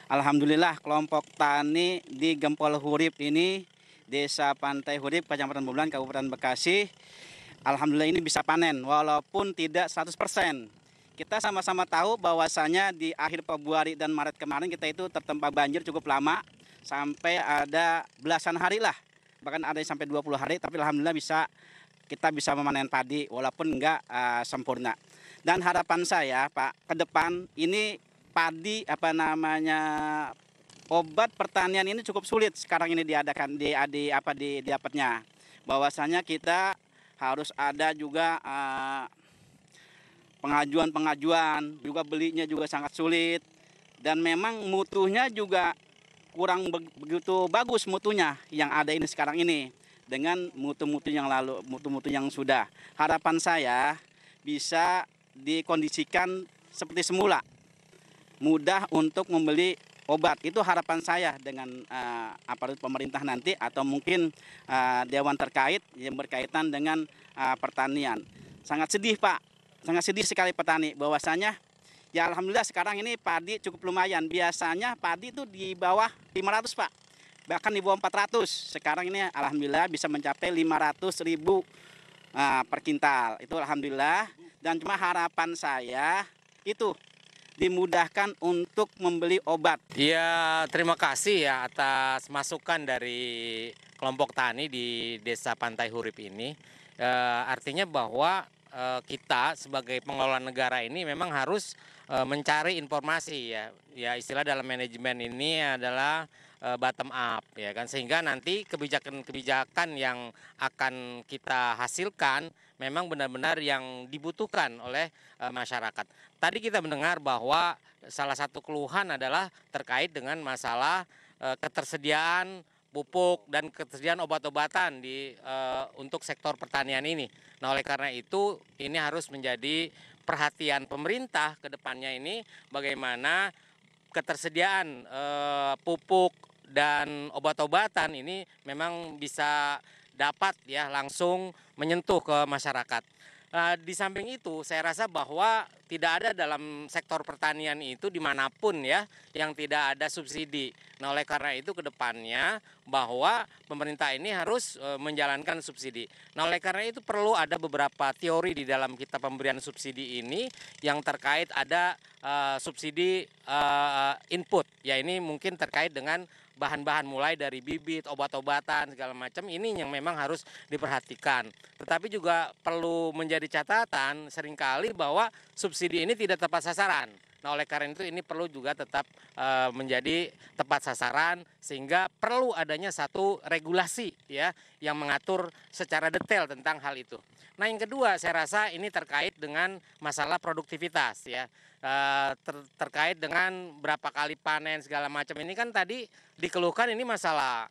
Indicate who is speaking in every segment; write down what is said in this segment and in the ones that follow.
Speaker 1: Alhamdulillah kelompok tani di Gempol Hurip ini, Desa Pantai Hurip, Kecamatan Bubulan, Kabupaten Bekasi. Alhamdulillah ini bisa panen walaupun tidak 100%. Kita sama-sama tahu bahwasanya di akhir Februari dan Maret kemarin kita itu tertempa banjir cukup lama, sampai ada belasan hari lah. Bahkan ada yang sampai 20 hari, tapi alhamdulillah kita bisa memanen padi walaupun enggak sempurna. Dan harapan saya, Pak, ke depan ini padi obat pertanian ini cukup sulit sekarang ini diadakan didapatnya. Bahwasanya kita harus ada juga pengajuan juga, belinya juga sangat sulit, dan memang mutunya juga kurang begitu bagus mutunya yang ada ini sekarang ini dengan mutu-mutu yang lalu, mutu-mutu yang sudah. Harapan saya bisa dikondisikan seperti semula, mudah untuk membeli obat. Itu harapan saya dengan aparat pemerintah nanti, atau mungkin dewan terkait yang berkaitan dengan pertanian. Sangat sedih, Pak, sangat sedih sekali petani, bahwasanya ya alhamdulillah sekarang ini padi cukup lumayan. Biasanya padi itu di bawah 500, Pak, bahkan di bawah 400. Sekarang ini alhamdulillah bisa mencapai 500.000 per kintal. Itu alhamdulillah. Dan cuma harapan saya itu dimudahkan untuk membeli obat.
Speaker 2: Ya, terima kasih ya atas masukan dari kelompok tani di Desa Pantai Hurip ini. Artinya bahwa kita sebagai pengelola negara ini memang harus mencari informasi ya. Ya, istilah dalam manajemen ini adalah bottom up ya kan, sehingga nanti kebijakan-kebijakan yang akan kita hasilkan memang benar-benar yang dibutuhkan oleh masyarakat. Tadi kita mendengar bahwa salah satu keluhan adalah terkait dengan masalah ketersediaan pupuk dan ketersediaan obat-obatan untuk sektor pertanian ini. Nah, oleh karena itu ini harus menjadi perhatian pemerintah ke depannya ini, bagaimana ketersediaan pupuk dan obat-obatan ini memang bisa dapat ya langsung menyentuh ke masyarakat. Di samping itu saya rasa bahwa tidak ada dalam sektor pertanian itu dimanapun ya yang tidak ada subsidi. Nah, oleh karena itu ke depannya bahwa pemerintah ini harus menjalankan subsidi. Nah, oleh karena itu perlu ada beberapa teori di dalam kita pemberian subsidi ini yang terkait ada subsidi input. Ya, ini mungkin terkait dengan bahan-bahan mulai dari bibit, obat-obatan, segala macam, ini yang memang harus diperhatikan. Tetapi juga perlu menjadi catatan seringkali bahwa subsidi ini tidak tepat sasaran. Nah, oleh karena itu ini perlu juga tetap menjadi tepat sasaran, sehingga perlu adanya satu regulasi ya yang mengatur secara detail tentang hal itu. Nah, yang kedua saya rasa ini terkait dengan masalah produktivitas ya. Terkait dengan berapa kali panen segala macam ini kan tadi dikeluhkan ini masalah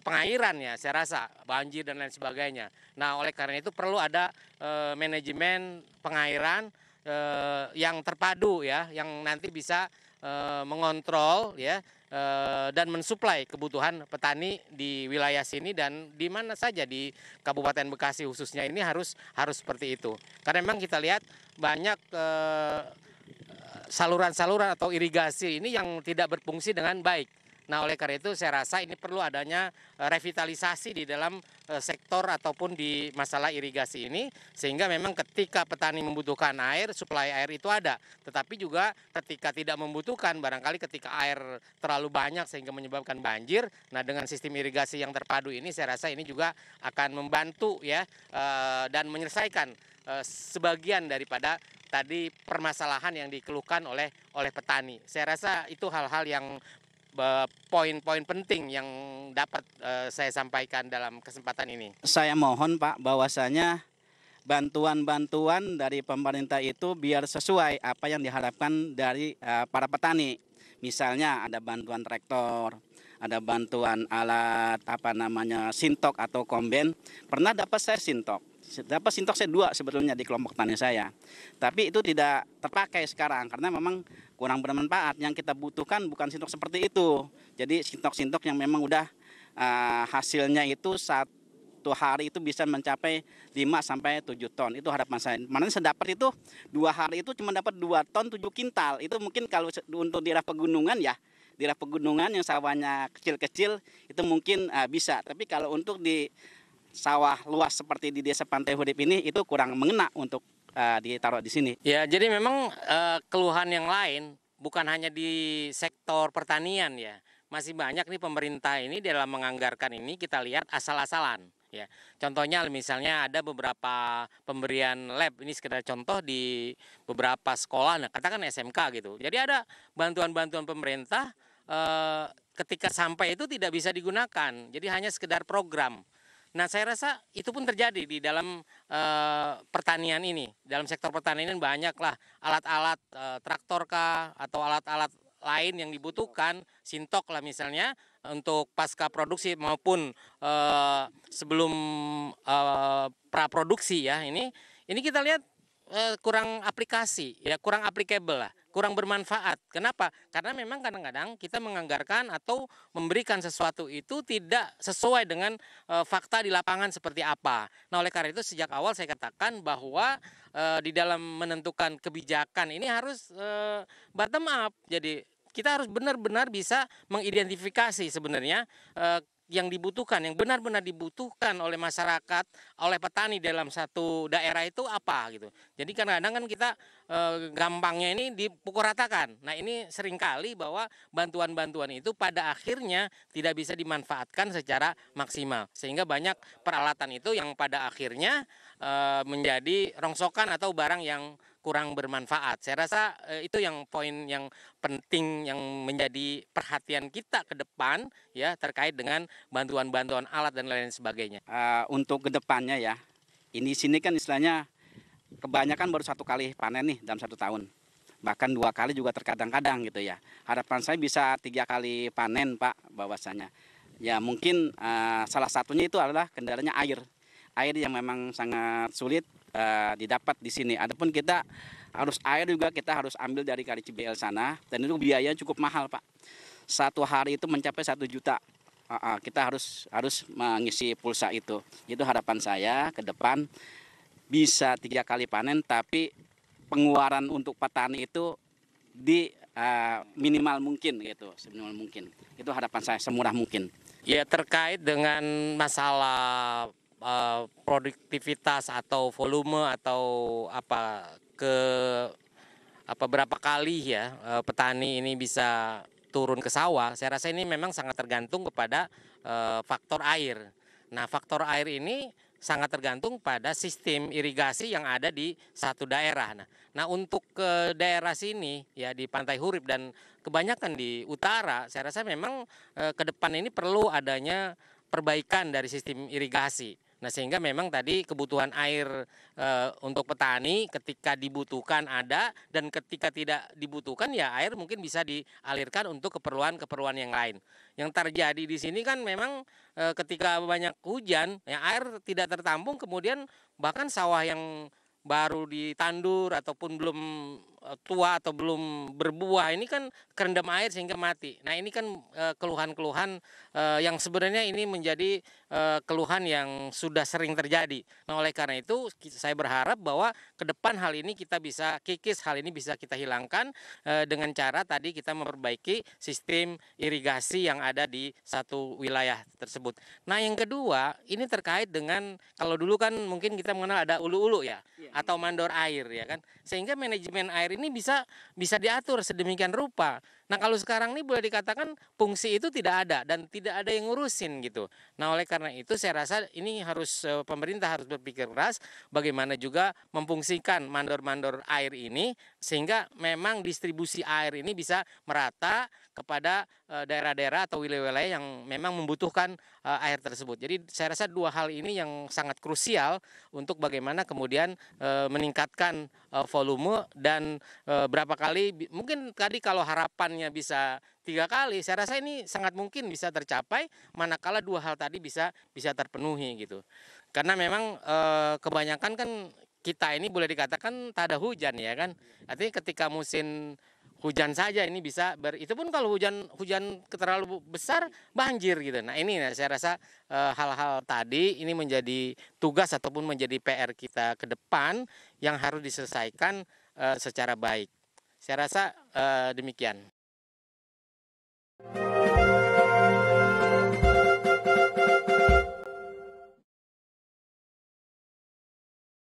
Speaker 2: pengairan ya, saya rasa banjir dan lain sebagainya. Nah, oleh karena itu perlu ada manajemen pengairan yang terpadu ya, yang nanti bisa mengontrol ya dan mensuplai kebutuhan petani di wilayah sini dan di mana saja di Kabupaten Bekasi khususnya ini harus seperti itu. Karena memang kita lihat banyak saluran-saluran atau irigasi ini yang tidak berfungsi dengan baik. Nah, oleh karena itu saya rasa ini perlu adanya revitalisasi di dalam sektor ataupun di masalah irigasi ini, sehingga memang ketika petani membutuhkan air, suplai air itu ada. Tetapi juga ketika tidak membutuhkan, barangkali ketika air terlalu banyak sehingga menyebabkan banjir, nah dengan sistem irigasi yang terpadu ini saya rasa ini juga akan membantu ya dan menyelesaikan sebagian daripada tadi permasalahan yang dikeluhkan oleh petani. Saya rasa itu hal-hal yang poin-poin penting yang dapat saya sampaikan dalam kesempatan ini.
Speaker 1: Saya mohon, Pak, bahwasanya bantuan-bantuan dari pemerintah itu biar sesuai apa yang diharapkan dari para petani. Misalnya ada bantuan traktor, ada bantuan alat sintok atau komben. Pernah dapat saya sintok. Dapat sintok saya 2 sebetulnya di kelompok tani saya. Tapi itu tidak terpakai sekarang karena memang kurang bermanfaat. Yang kita butuhkan bukan sintok seperti itu. Jadi sintok-sintok yang memang udah hasilnya itu 1 hari itu bisa mencapai 5-7 ton. Itu harapan saya. Kemarin saya dapat itu 2 hari itu cuma dapat 2 ton 7 kintal. Itu mungkin kalau untuk daerah pegunungan ya, daerah pegunungan yang sawahnya kecil-kecil itu mungkin bisa. Tapi kalau untuk di sawah luas seperti di Desa Pantai Hurip ini itu kurang mengena untuk ditaruh di sini.
Speaker 2: Ya, jadi memang keluhan yang lain bukan hanya di sektor pertanian ya. Masih banyak nih pemerintah ini dalam menganggarkan ini kita lihat asal-asalan ya. Contohnya misalnya ada beberapa pemberian lab, ini sekedar contoh di beberapa sekolah, nah katakan SMK gitu. Jadi ada bantuan-bantuan pemerintah ketika sampai itu tidak bisa digunakan. Jadi hanya sekedar program. Nah, saya rasa itu pun terjadi di dalam pertanian ini. Dalam sektor pertanian banyaklah alat-alat traktor kah atau alat-alat lain yang dibutuhkan, sintok lah misalnya untuk pasca produksi maupun sebelum praproduksi ya. Ini kita lihat kurang aplikasi ya, kurang applicable lah, kurang bermanfaat. Kenapa? Karena memang kadang-kadang kita menganggarkan atau memberikan sesuatu itu tidak sesuai dengan fakta di lapangan seperti apa. Nah, oleh karena itu sejak awal saya katakan bahwa di dalam menentukan kebijakan ini harus bottom up. Jadi kita harus benar-benar bisa mengidentifikasi sebenarnya yang dibutuhkan, yang benar-benar dibutuhkan oleh masyarakat, oleh petani dalam satu daerah itu apa gitu. Jadi kadang-kadang kan kita gampangnya ini dipukul ratakan. Nah, ini seringkali bahwa bantuan-bantuan itu pada akhirnya tidak bisa dimanfaatkan secara maksimal. Sehingga banyak peralatan itu yang pada akhirnya menjadi rongsokan atau barang yang kurang bermanfaat. Saya rasa itu yang poin yang penting yang menjadi perhatian kita ke depan ya, terkait dengan bantuan-bantuan alat dan lain sebagainya.
Speaker 1: Untuk kedepannya ya, ini sini kan istilahnya kebanyakan baru 1 kali panen nih dalam 1 tahun. Bahkan 2 kali juga terkadang-kadang gitu ya. Harapan saya bisa 3 kali panen Pak bahwasanya. Ya mungkin salah satunya itu adalah kendalanya air. Air yang memang sangat sulit didapat di sini. Adapun kita harus air juga kita harus ambil dari Kali Cibel sana dan itu biayanya cukup mahal Pak. 1 hari itu mencapai 1 juta. Kita harus mengisi pulsa itu. Itu harapan saya ke depan bisa 3 kali panen tapi pengeluaran untuk petani itu di minimal mungkin gitu, seminimal mungkin. Itu harapan saya semurah mungkin.
Speaker 2: Ya, terkait dengan masalah produktivitas atau volume atau berapa kali ya petani ini bisa turun ke sawah, saya rasa ini memang sangat tergantung kepada faktor air. Nah, faktor air ini sangat tergantung pada sistem irigasi yang ada di satu daerah. Nah, untuk ke daerah sini ya di Pantai Hurip dan kebanyakan di utara, saya rasa memang ke depan ini perlu adanya perbaikan dari sistem irigasi. Nah, sehingga memang tadi kebutuhan air untuk petani ketika dibutuhkan ada, dan ketika tidak dibutuhkan ya air mungkin bisa dialirkan untuk keperluan-keperluan yang lain. Yang terjadi di sini kan memang ketika banyak hujan, ya air tidak tertampung, kemudian bahkan sawah yang baru ditandur ataupun belum tua atau belum berbuah ini kan kerendam air sehingga mati. Nah, ini kan keluhan-keluhan yang sebenarnya ini menjadi keluhan yang sudah sering terjadi. Nah, oleh karena itu saya berharap bahwa ke depan hal ini kita bisa kikis, hal ini bisa kita hilangkan dengan cara tadi kita memperbaiki sistem irigasi yang ada di satu wilayah tersebut. Nah, yang kedua ini terkait dengan kalau dulu kan mungkin kita mengenal ada ulu-ulu ya, atau mandor air ya kan, sehingga manajemen air ini bisa diatur sedemikian rupa. Nah, kalau sekarang ini boleh dikatakan fungsi itu tidak ada dan tidak ada yang ngurusin gitu. Nah, oleh karena itu saya rasa ini harus pemerintah harus berpikir keras bagaimana juga memfungsikan mandor-mandor air ini sehingga memang distribusi air ini bisa merata kepada daerah-daerah atau wilayah-wilayah yang memang membutuhkan air tersebut. Jadi saya rasa 2 hal ini yang sangat krusial untuk bagaimana kemudian meningkatkan volume dan berapa kali, mungkin tadi kalau harapannya bisa 3 kali, saya rasa ini sangat mungkin bisa tercapai manakala 2 hal tadi bisa terpenuhi gitu. Karena memang kebanyakan kan kita ini boleh dikatakan tak ada hujan ya kan. Artinya ketika musim hujan saja ini bisa itu pun kalau hujan terlalu besar banjir gitu. Nah, ini saya rasa hal-hal tadi ini menjadi tugas ataupun menjadi PR kita ke depan yang harus diselesaikan secara baik. Saya rasa demikian.